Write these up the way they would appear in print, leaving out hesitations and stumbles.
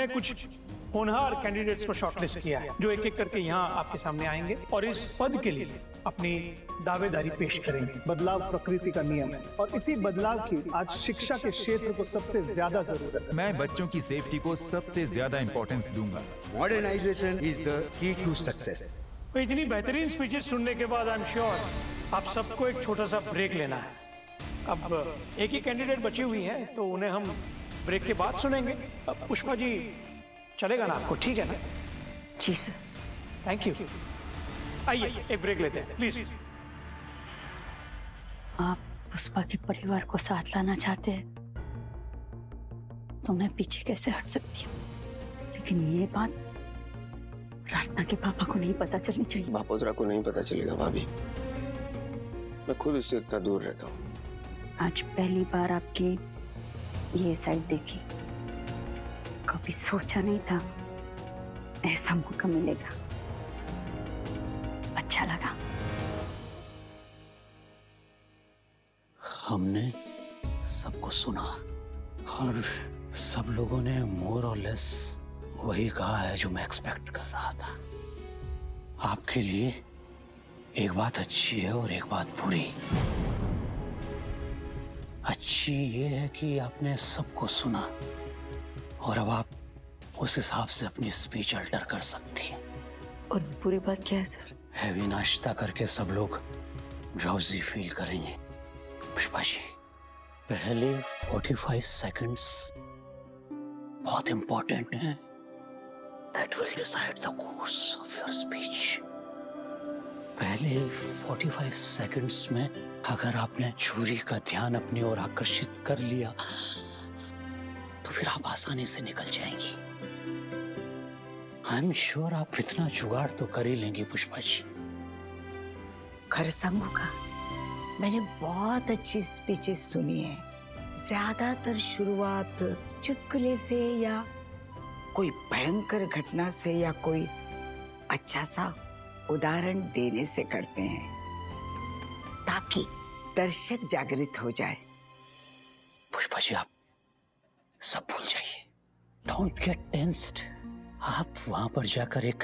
हमने कुछ होनहार कैंडिडेट्स को शॉर्टलिस्ट किया है जो एक एक करके यहाँ आपके सामने आएंगे और इस पद के लिए अपनी दावेदारी पेश करेंगे। बदलाव प्रकृति का नियम है और इसी बदलाव की आज शिक्षा के क्षेत्र को सबसे ज्यादा जरूरत है। मैं बच्चों की सेफ्टी को सबसे ज्यादा इंपॉर्टेंस दूंगा। Modernisation is the key to success. इतनी बेहतरीन स्पीचेस सुनने के बाद आई एम श्योर आप सबको एक छोटा सा ब्रेक लेना है। अब एक ही कैंडिडेट बची हुई है तो उन्हें हम ब्रेक के बाद सुनेंगे। अब पुष्पा जी चलेगा ना आपको, ठीक है ना? जी सर। Thank you. आइए एक ब्रेक लेते हैं प्लीज। आप पुष्पा के परिवार को साथ लाना चाहते हैं तो मैं पीछे कैसे हट सकती हूँ, लेकिन ये बात प्रार्थना के पापा को नहीं पता चलनी चाहिए। बापोद्रा को नहीं पता चलेगा भाभी, मैं खुद उससे इतना दूर रहता हूँ। आज पहली बार आपकी ये साइड देखी, कभी सोचा नहीं था ऐसा मौका मिलेगा। अच्छा लगा। हमने सबको सुना और सब लोगों ने मोर और लेस वही कहा है जो मैं एक्सपेक्ट कर रहा था। आपके लिए एक बात अच्छी है और एक बात बुरी। अच्छी ये है कि आपने सबको सुना और अब आप उस हिसाब से अपनी स्पीच अल्टर कर सकती हैं। और बुरी बात क्या है सर? हैवी नाश्ता करके सब लोग ड्राउजी फील करेंगे। पुष्पा जी, पहले 45 सेकंड्स बहुत इंपॉर्टेंट हैं। That will decide the course of your speech. पहले 45 सेकंड्स में अगर आपने जूरी का ध्यान अपनी ओर आकर्षित कर लिया तो फिर आप आसानी से निकल जाएंगी। आई एम श्योर आप इतना जुगाड़ तो कर ही लेंगी पुष्पा जी। खैर सांगू का मैंने बहुत अच्छी स्पीचेस सुनी है। ज्यादातर शुरुआत चुटकुले से या कोई भयंकर घटना से या कोई अच्छा सा उदाहरण देने से करते हैं ताकि दर्शक जागृत हो जाए। पुष्पा जी आप सब भूल जाइए। Don't get tensed. आप वहां पर जाकर एक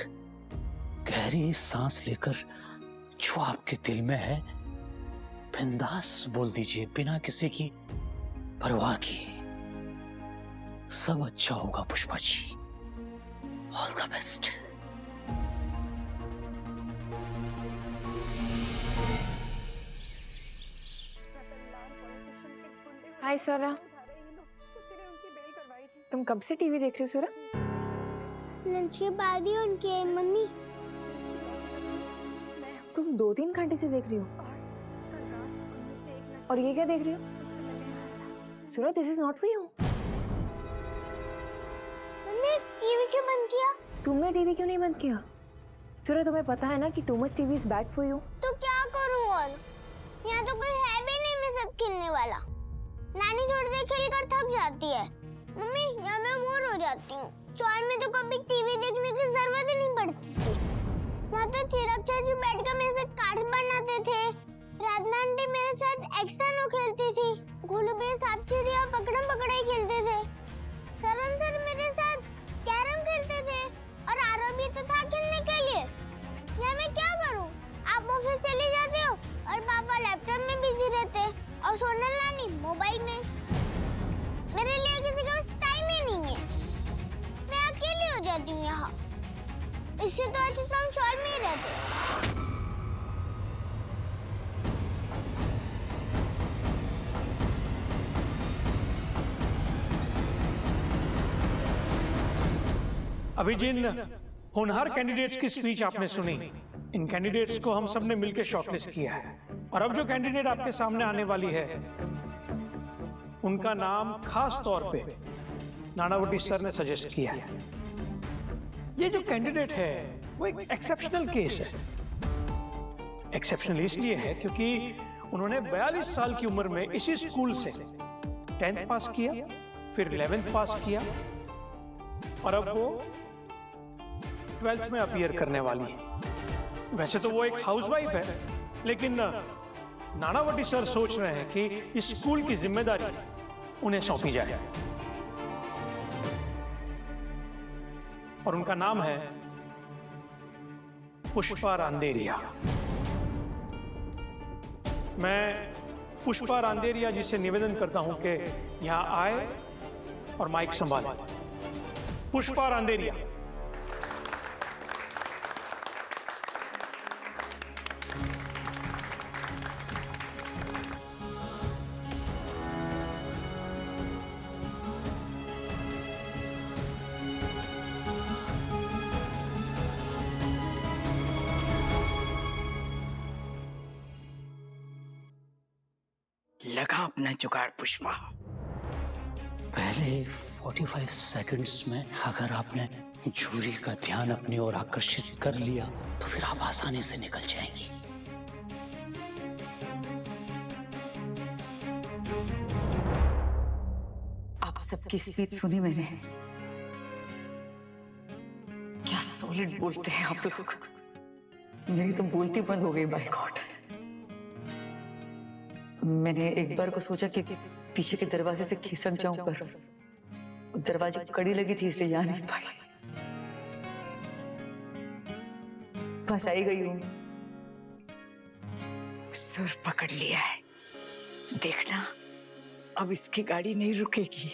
गहरी सांस लेकर जो आपके दिल में है बिंदास बोल दीजिए, बिना किसी की परवाह किए। सब अच्छा होगा Pushpa ji. All the best. Hi Swara, तुम कब से टीवी देख रही हो स्वरा? लंच के बाद ही उनके मम्मी। तुम 2-3 घंटे से देख रही हो और ये क्या देख रही हो? Swara, this is not for you. Mummy TV क्यों बंद किया? तुमने टीवी क्यों नहीं बंद किया? स्वरा, तुम्हें पता है ना कि too much TV is bad for you. तो क्या करूं और? यहाँ तो कोई है भी नहीं मेरे साथ खेलने वाला। नानी थोड़ी देर खेल कर थक जाती है। मम्मी यहाँ मैं बोर हो जाती हूँ। चौर में तो कभी टीवी देखने की जरूरत ही नहीं पड़ती थी। वहाँ तो चिराग चाचू बैठकर मेरे साथ कार्ड्स बनाते थे। राधना आंटी मेरे साथ एक्सनो खेलती थी। गोलू भैया सांप सीढ़ी और पकड़म पकड़ाई खेलते थे। सरन सर मेरे साथ कैरम खेलते थे और आरव भी तो था खेलने के लिए। यहाँ मैं क्या करूँ? आप ऑफिस चले जाते हो और पापा लैपटॉप में बिजी रहते हैं और सोनल नानी मोबाइल में। मेरे लिए किसी के पास टाइम ही नहीं है। मैं अकेली हो जाती हूँ यहाँ। इससे तो अच्छा तो हम शहर में ही रहते। अभी जिन होनहार कैंडिडेट्स की स्पीच आपने सुनी, इन कैंडिडेट्स को हम सबने मिलकर शॉर्टलिस्ट किया है और अब जो कैंडिडेट आपके सामने आने वाली है उनका नाम खास तौर पे नानावटी सर ने सजेस्ट किया है। ये जो कैंडिडेट है वो एक एक्सेप्शनल केस है। एक्सेप्शनल इसलिए है क्योंकि उन्होंने 42 साल की उम्र में इसी स्कूल से 10th पास किया, फिर 11th पास किया और अब वो 12th में अपीयर करने वाली है। वैसे तो वो एक हाउसवाइफ है, लेकिन नानावटी सर सोच रहे हैं कि इस स्कूल की जिम्मेदारी उन्हें सौंपी जाए। और उनका नाम है पुष्पा रांदेरिया। मैं पुष्पा रांदेरिया जी से निवेदन करता हूं कि यहां आए और माइक संभालें। पुष्पा रांदेरिया। लगा अपना जुगाड़ पुष्पा। पहले 45 सेकंड्स में अगर आपने जूरी का ध्यान अपनी ओर आकर्षित कर लिया तो फिर आप आसानी से निकल जाएंगी। आप सबकी स्पीच सुनी मैंने। क्या सॉलिड बोलते हैं आप लोग। मेरी तो बोलती बंद हो गई बाय गॉड। मैंने एक बार को सोचा कि पीछे के दरवाजे से खिसक जाऊं, पर दरवाजे को कड़ी लगी थी इसलिए जा नहीं पाई। बस आई गई हूं। सुर पकड़ लिया है, देखना अब इसकी गाड़ी नहीं रुकेगी।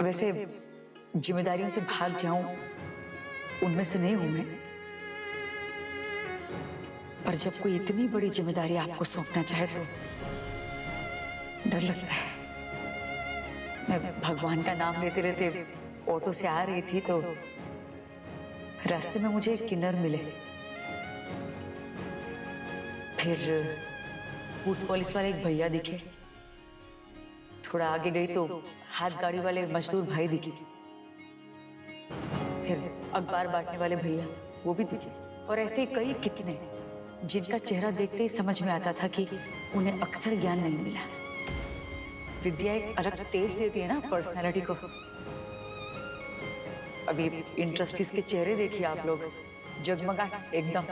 वैसे जिम्मेदारियों से भाग जाऊं उनमें से नहीं हूं मैं, पर जब कोई इतनी बड़ी जिम्मेदारी आपको सौंपना चाहे तो डर लगता है। मैं भगवान का नाम लेते लेते ऑटो से आ रही थी तो रास्ते में मुझे एक किन्नर मिले। फिर फूड पुलिस वाले एक भैया दिखे। थोड़ा आगे गई तो हाथ गाड़ी वाले मजदूर भाई दिखे। फिर अखबार बांटने वाले भैया वो भी दिखे। और ऐसे कई कितने जिनका चेहरा देखते ही समझ में आता था कि उन्हें अक्सर ज्ञान नहीं मिला। विद्या एक अलग तेज देती है ना पर्सनालिटी को। अभी इंटरेस्टीज के चेहरे देखिए आप लोग, जगमगा एकदम।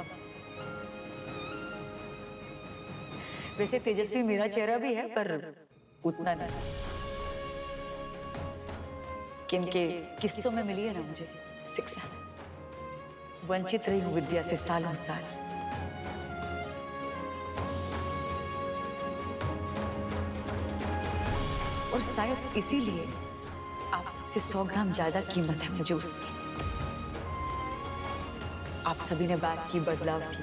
वैसे तेजस्वी मेरा चेहरा भी है पर उतना नहीं, क्योंकि किस्तों में मिली है ना मुझे शिक्षा। वंचित रही हूं विद्या से सालों साल। और शायद इसीलिए आप सबसे 100 ग्राम ज्यादा कीमत है मुझे उसकी। आप सभी ने बात की बदलाव की,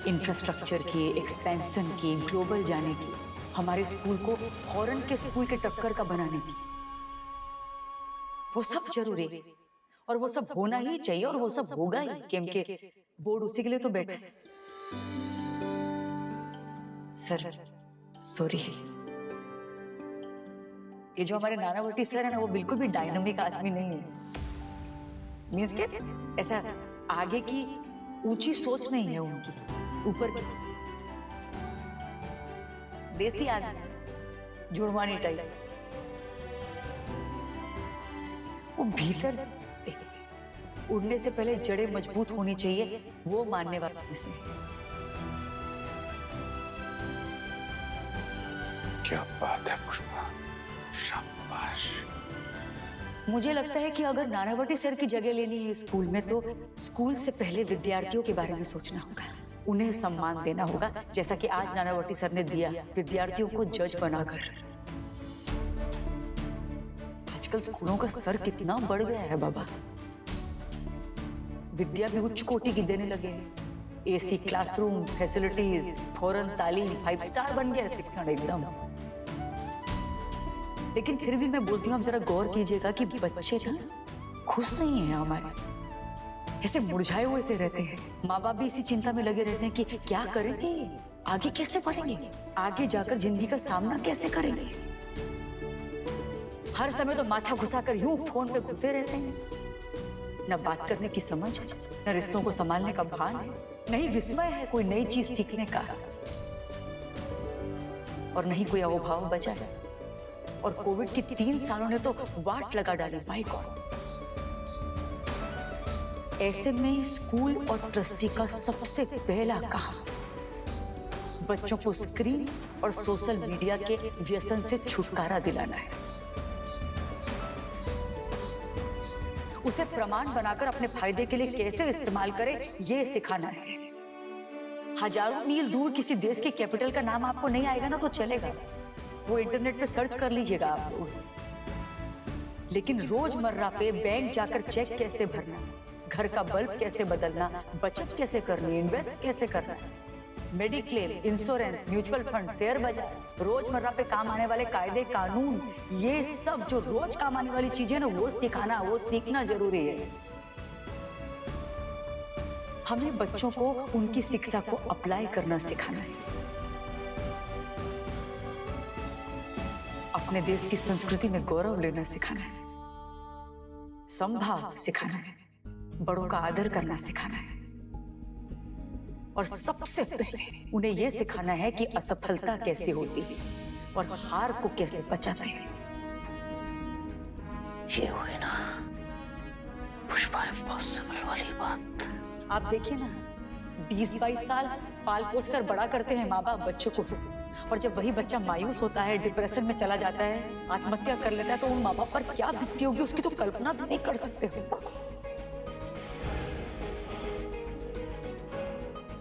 इंफ्रास्ट्रक्चर की, एक्सपेंशन की, ग्लोबल जाने की, हमारे स्कूल को फॉरेन के स्कूल के टक्कर का बनाने की। वो सब जरूरी है और वो सब होना ही चाहिए और वो सब होगा ही, क्योंकि बोर्ड उसी के लिए तो बैठा है। सर सॉरी, ये जो हमारे नानावटी सर है ना, वो बिल्कुल भी डायनामिक आदमी नहीं है। मींस के ऐसा आगे की ऊंची सोच नहीं है उनकी, ऊपर की देसी आदमी, जुड़वानी टाइप। वो भीतर देखिए, उड़ने से पहले जड़ें मजबूत होनी चाहिए, वो मानने वाला इसमें। क्या बात है पुष्पा, शाबाश। मुझे लगता है कि अगर नानावटी सर की जगह लेनी है स्कूल में तो स्कूल से पहले विद्यार्थियों के बारे में सोचना होगा, उन्हें सम्मान देना होगा, जैसा कि आज नानावटी सर ने दिया विद्यार्थियों को जज बनाकर। आजकल स्कूलों का स्तर कितना बढ़ गया है बाबा। विद्या भी उच्च कोटि की देने लगे हैं। एसी क्लासरूम, फैसिलिटीज, फौरन तालीम, 5 स्टार बन गया शिक्षण एकदम। लेकिन फिर भी मैं बोलती हूँ, आप जरा गौर कीजिएगा कि बच्चे ना खुश नहीं हैं हमारे, ऐसे मुरझाए हुए से रहते हैं। माँ बाप भी इसी चिंता में लगे रहते हैं कि क्या करेंगे, आगे कैसे बढ़ेंगे, आगे जाकर जिंदगी का सामना कैसे करेंगे। हर समय तो माथा घुसाकर यूं फोन पे घुसे रहते हैं। न बात करने की समझ, न रिश्तों को संभालने का भान है, नहीं विस्मय है कोई नई चीज सीखने का, और नहीं कोई अहोभाव बचा है। और कोविड की 3 सालों ने तो वाट लगा डाली माय गॉड। ऐसे में स्कूल और ट्रस्टी का सबसे पहला काम बच्चों को स्क्रीन और सोशल मीडिया के व्यसन से छुटकारा दिलाना है। उसे प्रमाण बनाकर अपने फायदे के लिए कैसे इस्तेमाल करे, ये सिखाना है। हजारों मील दूर किसी देश की कैपिटल का नाम आपको नहीं आएगा ना तो चलेगा, वो इंटरनेट पे सर्च कर लीजिएगा आप लोग। लेकिन रोजमर्रा पे बैंक जाकर चेक कैसे भरना, घर का बल्ब कैसे बदलना, बचत कैसे करनी, इन्वेस्ट कैसे करना, mediclaim, insurance, mutual fund, share बाजार, रोजमर्रा पे काम आने वाले कायदे कानून, ये सब जो रोज काम आने वाली चीजें ना, वो सिखाना, वो सीखना जरूरी है। हमें बच्चों को उनकी शिक्षा को अप्लाई करना सिखाना है, अपने देश की संस्कृति में गौरव लेना सिखाना है, समभाव सिखाना है, बड़ों का आदर करना सिखाना है, और सबसे पहले उन्हें यह सिखाना है कि असफलता कैसे होती है और हार को कैसे बचाते हैं। ये हुई ना पुष्पा इम्पॉसिबल वाली बात। आप देखिए ना, 20-22 साल पाल पोस कर बड़ा करते हैं माँ बाप बच्चों को, और जब वही बच्चा मायूस होता है, डिप्रेशन में चला जाता है, आत्महत्या कर लेता है, तो उन माँ बाप पर क्या बीतती होगी उसकी तो कल्पना भी नहीं कर सकते हो।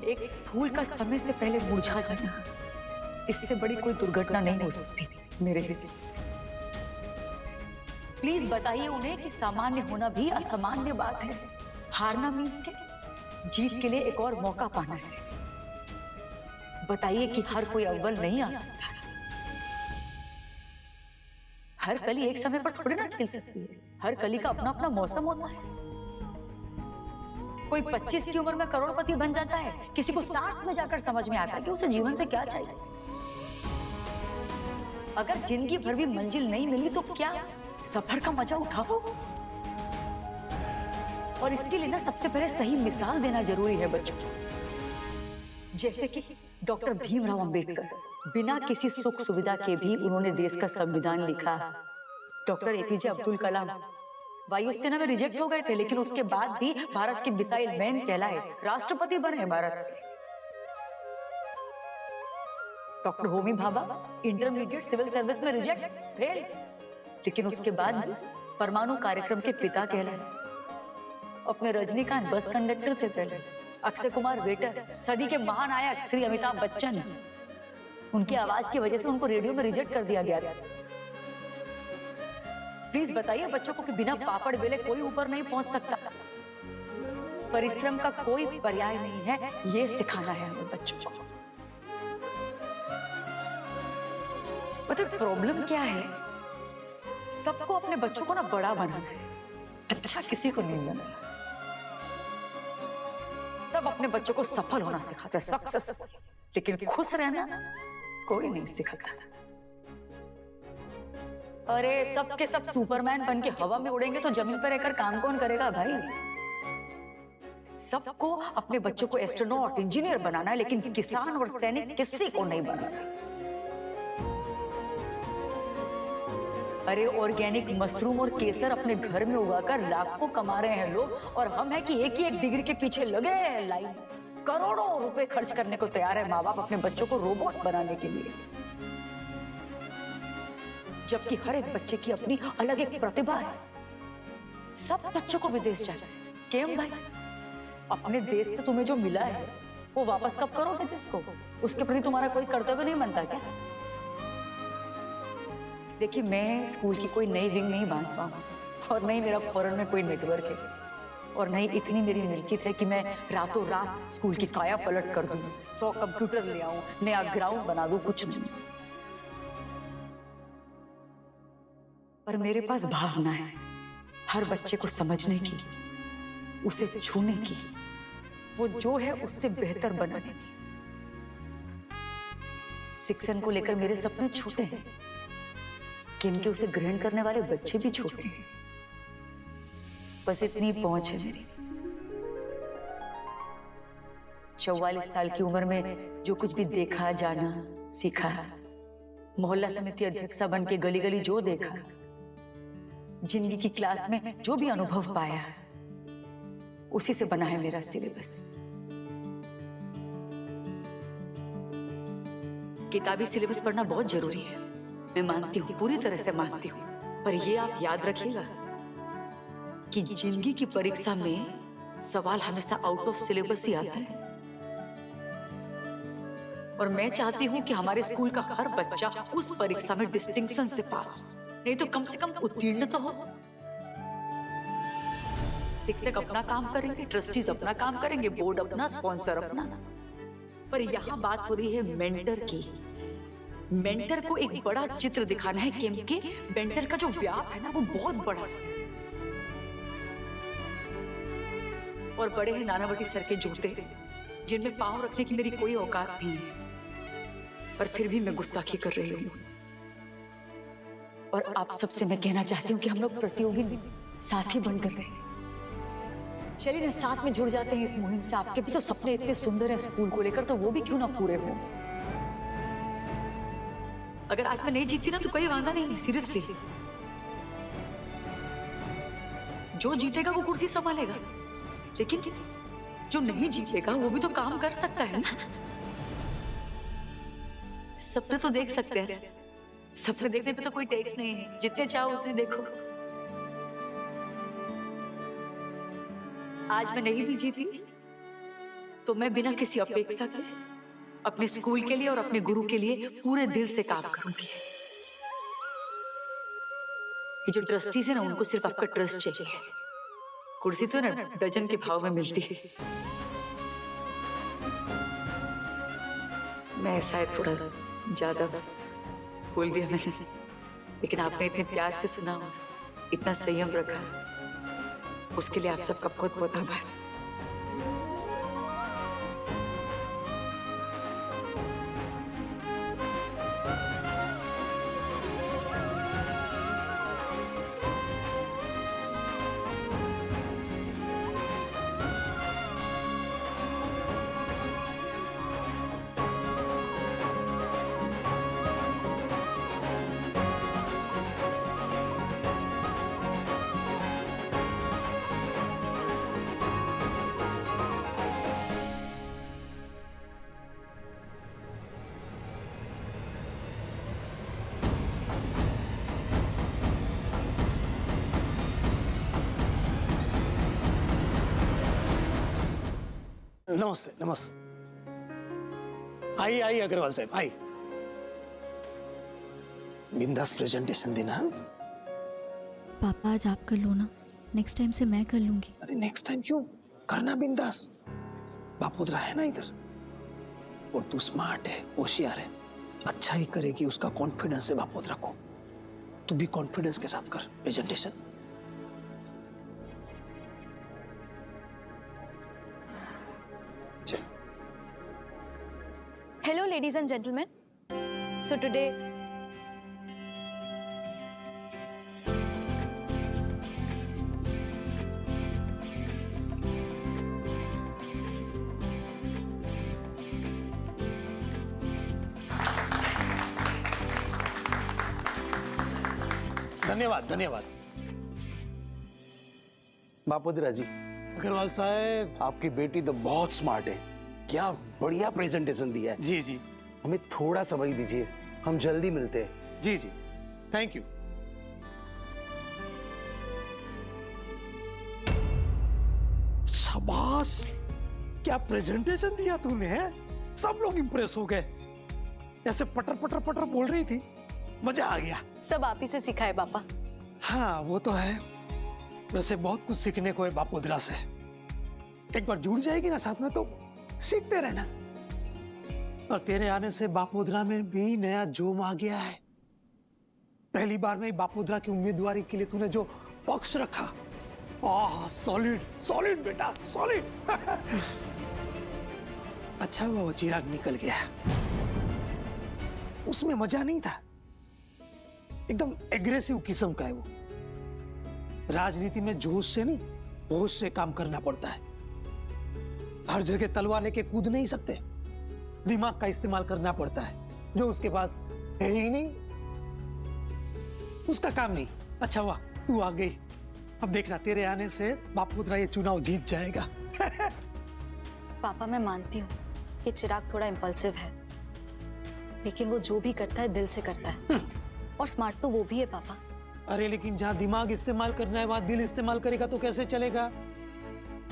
एक फूल का समय से पहले मुरझा जाना, इससे बड़ी कोई दुर्घटना नहीं हो सकती मेरे हिसाब से। प्लीज बताइए उन्हें कि सामान्य होना भी असामान्य बात है। हारना मीन्स के जीत के लिए एक और मौका पाना है। बताइए कि हर कोई अव्वल नहीं आ सकता, हर कली एक समय पर थोड़ी ना खिल सकती है, हर कली का अपना अपना मौसम होता है। कोई 25 की उम्र में करोड़पति बन जाता है, किसी को 60 में जाकर समझ में आता है कि उसे जीवन से क्या चाहिए। अगर जिंदगी भर भी मंजिल नहीं मिली तो क्या, सफर का मजा उठाओ। और इसके लिए ना सबसे पहले सही मिसाल देना जरूरी है बच्चों को। जैसे कि डॉक्टर भीमराव अंबेडकर, बिना किसी सुख सुविधा के भी उन्होंने देश का संविधान लिखा। डॉक्टर एपीजे अब्दुल कलाम वायुसेना में रिजेक्ट हो गए थे, लेकिन उसके बाद भी भारत के मिसाइल मैन कहलाए, राष्ट्रपति बने भारत के। Doctor Homi Bhabha intermediate civil service में रिजेक्ट, फेल, लेकिन उसके बाद परमाणु कार्यक्रम के पिता कहलाए। अपने रजनीकांत बस कंडक्टर थे पहले, अक्षय कुमार वेटर, सदी के महानायक श्री अमिताभ बच्चन, उनकी आवाज की वजह से उनको रेडियो में रिजेक्ट कर दिया गया था। प्लीज बताइए बच्चों को कि बिना पापड़ बेले कोई ऊपर नहीं पहुंच सकता, परिश्रम का कोई पर्याय नहीं है, ये सिखाना है हमें बच्चों को। मतलब प्रॉब्लम क्या है, सबको अपने बच्चों को ना बड़ा बनाना है, अच्छा किसी को नहीं बनाना। सब अपने बच्चों को सफल होना सिखाते हैं, सक्सेस, लेकिन खुश रहना कोई नहीं सिखाता। अरे सब के सब सुपरमैन बन के हवा में उड़ेंगे तो जमीन पर रहकर काम कौन करेगा भाई। सबको अपने बच्चों को एस्ट्रोनॉट, इंजीनियर बनाना है, लेकिन किसान और सैनिक किसी को नहीं बनाना। अरे ऑर्गेनिक मशरूम और केसर अपने घर में उगाकर लाखों कमा रहे हैं लोग, और हम है कि एक ही एक डिग्री के पीछे लगे हैं लाइन, करोड़ों रुपए खर्च करने को तैयार है माँ बाप अपने बच्चों को रोबोट बनाने के लिए। जबकि हर एक बच्चे की अपनी अलग एक प्रतिभा है। सब बच्चों को विदेश जाना है, क्यों भाई? अपने देश से तुम्हें जो मिला है वो वापस कब करोगे देश को? उसके प्रति तुम्हारा कोई कर्तव्य नहीं बनता क्या? देखिए, मैं स्कूल की कोई नई विंग नहीं बांध पाऊँ, और नहीं मेरा फॉरेन में कोई नेटवर्क है, और नहीं इतनी मेरी मिल्कियत है कि मैं रातों रात स्कूल की काया पलट कर दूं, 100 कंप्यूटर ले आऊं, नया ग्राउंड बना दूं, कुछ नहीं। पर मेरे पास भावना है हर बच्चे को समझने की, उसे छूने की, वो जो है उससे बेहतर बनाने की। शिक्षण को लेकर मेरे सपने छोटे हैं, क्योंकि उसे ग्रहण करने वाले बच्चे भी छोटे हैं। बस इतनी पहुंच है मेरी। 44 साल की उम्र में जो कुछ भी देखा, जाना, सीखा, मोहल्ला समिति अध्यक्षा बन के गली गली जो देखा, जिंदगी की क्लास में जो भी अनुभव पाया, उसी से बना है मेरा सिलेबस। किताबी सिलेबस पढ़ना बहुत जरूरी है, मैं मानती हूँ, पूरी तरह से मानती हूँ, पर ये आप याद रखिएगा, कि जिंदगी की परीक्षा में सवाल हमेशा आउट ऑफ सिलेबस ही आता है, और मैं चाहती हूँ कि हमारे स्कूल का हर बच्चा उस परीक्षा में डिस्टिंक्शन से पास हो, नहीं तो कम से कम उत्तीर्ण तो हो। शिक्षक अपना काम करेंगे, ट्रस्टीज अपना काम करेंगे, बोर्ड अपना, स्पॉन्सर अपना, पर यहाँ बात हो रही है मेंटर की। मेंटर को एक बड़ा चित्र दिखाना है, क्योंकि मेंटर का जो व्याप है ना वो बहुत बड़ा है। और बड़े हैं नानावटी सर के जूते, जिनमें पांव रखने की मेरी कोई औकात नहीं है, पर फिर भी मैं गुस्ताखी कर रही हूँ। और आप सबसे मैं कहना चाहती हूँ कि हम लोग प्रतियोगी साथी बनकर रहे। चलिए ना, साथ में जुड़ जाते हैं इस मुहिम से। आपके भी तो सपने इतने सुंदर हैं स्कूल को लेकर, तो वो भी क्यों ना पूरे हो। अगर आज मैं नहीं जीती ना तो कोई वादा नहीं है, सीरियसली। जो जीतेगा वो कुर्सी संभालेगा, लेकिन जो नहीं जीतेगा वो भी तो काम कर सकता है ना। सपने तो देख सकते हैं, सपने देखने पे तो कोई टैक्स नहीं है, जितने चाहो उतने देखो। आज मैं नहीं भी जीती तो मैं बिना किसी अपेक्षा के अपने स्कूल के लिए और अपने गुरु के लिए पूरे दिल से काम करूंगी। ये जो ट्रस्टीज है ना, उनको सिर्फ आपका ट्रस्ट चाहिए। कुर्सी तो ना डजन के भाव में मिलती है। मैं शायद थोड़ा ज्यादा बोल दिया मैंने, लेकिन आपने इतने प्यार से सुना, इतना संयम रखा, उसके लिए आप सबका बहुत बहुत आभार। नमस्ते नमस्ते। आइए आइए अग्रवाल साहब, आइए। बिंदास प्रेजेंटेशन देना। पापा आज आप कर लो ना, नेक्स्ट टाइम से मैं कर लूंगी। अरे नेक्स्ट टाइम क्यों, करना बिंदास। बापूद्रा है ना इधर, और तू स्मार्ट है, होशियार है, अच्छा ही करेगी, उसका कॉन्फिडेंस है बापूद्रा को। तू भी कॉन्फिडेंस के साथ कर presentation. Hello ladies and gentlemen. So today धन्यवाद धन्यवाद। बापूद्रा जी, अग्रवाल साहब, आपकी बेटी तो बहुत स्मार्ट है, क्या बढ़िया प्रेजेंटेशन दिया है। जी जी, हमें थोड़ा समय दीजिए, हम जल्दी मिलते हैं। जी जी, थैंक यू। शाबाश, क्या प्रेजेंटेशन दिया तूने, है? सब लोग इंप्रेस हो गए। ऐसे पटर पटर पटर बोल रही थी, मजा आ गया। सब आप ही से सीखा है पापा। हाँ वो तो है, वैसे बहुत कुछ सीखने को है बापूद्रा से। एक बार जुड़ जाएगी ना साथ में तो सीखते रहना। और तेरे आने से बापूद्रा में भी नया जोम आ गया है। पहली बार में बापूद्रा की उम्मीदवारी के लिए तूने जो पक्ष रखा, सॉलिड सॉलिड बेटा, सॉलिड। अच्छा हुआ वो चिराग निकल गया, उसमें मजा नहीं था। एकदम एग्रेसिव किस्म का है वो। राजनीति में जोश से नहीं, होश से काम करना पड़ता है। हर जगह तलवार लेके कूद नहीं सकते, दिमाग का इस्तेमाल करना पड़ता है, जो उसके पास है ही नहीं। उसका काम नहीं। अच्छा हुआ तू आ गई, अब देखना तेरे आने से बापूद्रा ये चुनाव जीत जाएगा। पापा मैं मानती हूँ कि चिराग थोड़ा इम्पल्सिव है, लेकिन वो जो भी करता है दिल से करता है। और स्मार्ट तो वो भी है पापा, अरे लेकिन जहाँ दिमाग इस्तेमाल करना है वहां दिल इस्तेमाल करेगा तो कैसे चलेगा?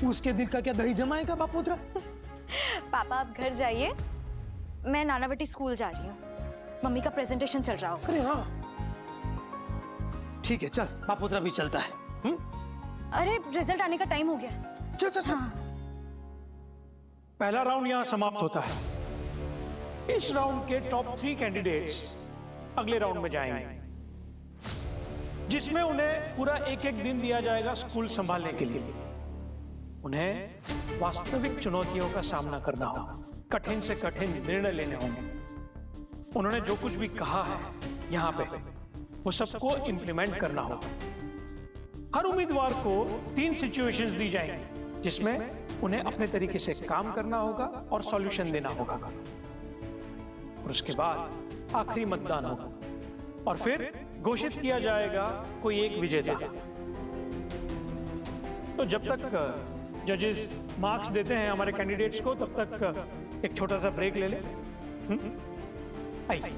उसके दिल का क्या दही जमाएगा बापोद्रा? पापा आप घर जाइए, मैं नानावटी स्कूल जा रही हूँ, मम्मी का प्रेजेंटेशन चल रहा होगा। अरे हाँ ठीक है, चल बापोद्रा भी चलता है। अरे रिजल्ट आने का टाइम हो गया। चल चल चल। पहला राउंड यहाँ समाप्त होता है। इस राउंड के टॉप 3 कैंडिडेट्स अगले राउंड में जाएंगे, जिसमें उन्हें पूरा एक दिन दिया जाएगा स्कूल संभालने के लिए। उन्हें वास्तविक चुनौतियों का सामना करना होगा, कठिन से कठिन निर्णय लेने होंगे। उन्होंने जो कुछ भी कहा है यहाँ पे वो सबको इंप्लीमेंट करना होगा। हर उम्मीदवार को 3 सिचुएशंस दी जाएंगी, जिसमें उन्हें अपने तरीके से काम करना होगा और सॉल्यूशन देना होगा। और उसके बाद आखिरी मतदान होगा और फिर घोषित किया जाएगा कोई एक विजेता। तो जब तक जजेस मार्क्स देते हैं हमारे कैंडिडेट्स को, तब तक एक छोटा सा ब्रेक ले ले। आइए।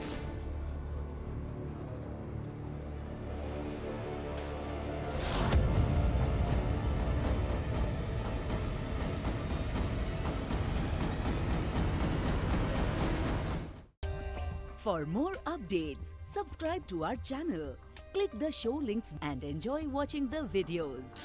For more updates, subscribe to our channel, click the show links and enjoy watching the videos.